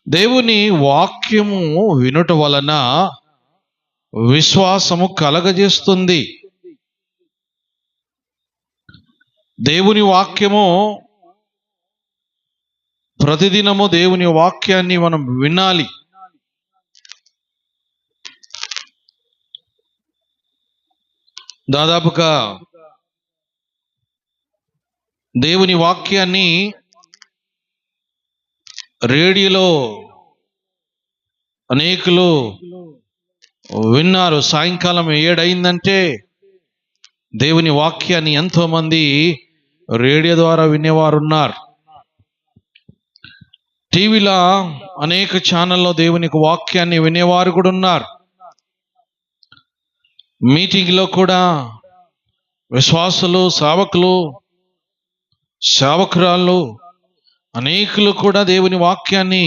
దేవుని వాక్యము వినుట వలన విశ్వాసము కలగజేస్తుంది. దేవుని వాక్యము ప్రతిదినము దేవుని వాక్యాన్ని మనం వినాలి. దాదాపుగా దేవుని వాక్యాన్ని రేడియోలో అనేకులు విన్నారు. సాయంకాలం 7 అయిందంటే దేవుని వాక్యాన్ని ఎంతో మంది రేడియో ద్వారా వినేవారు ఉన్నారు. టీవీలో అనేక ఛానల్లో దేవుని వాక్యాన్ని వినేవారు కూడా ఉన్నారు. మీటింగ్లో కూడా విశ్వాసులు, సేవకులు, సేవకురాళ్ళు అనేకులు కూడా దేవుని వాక్యాన్ని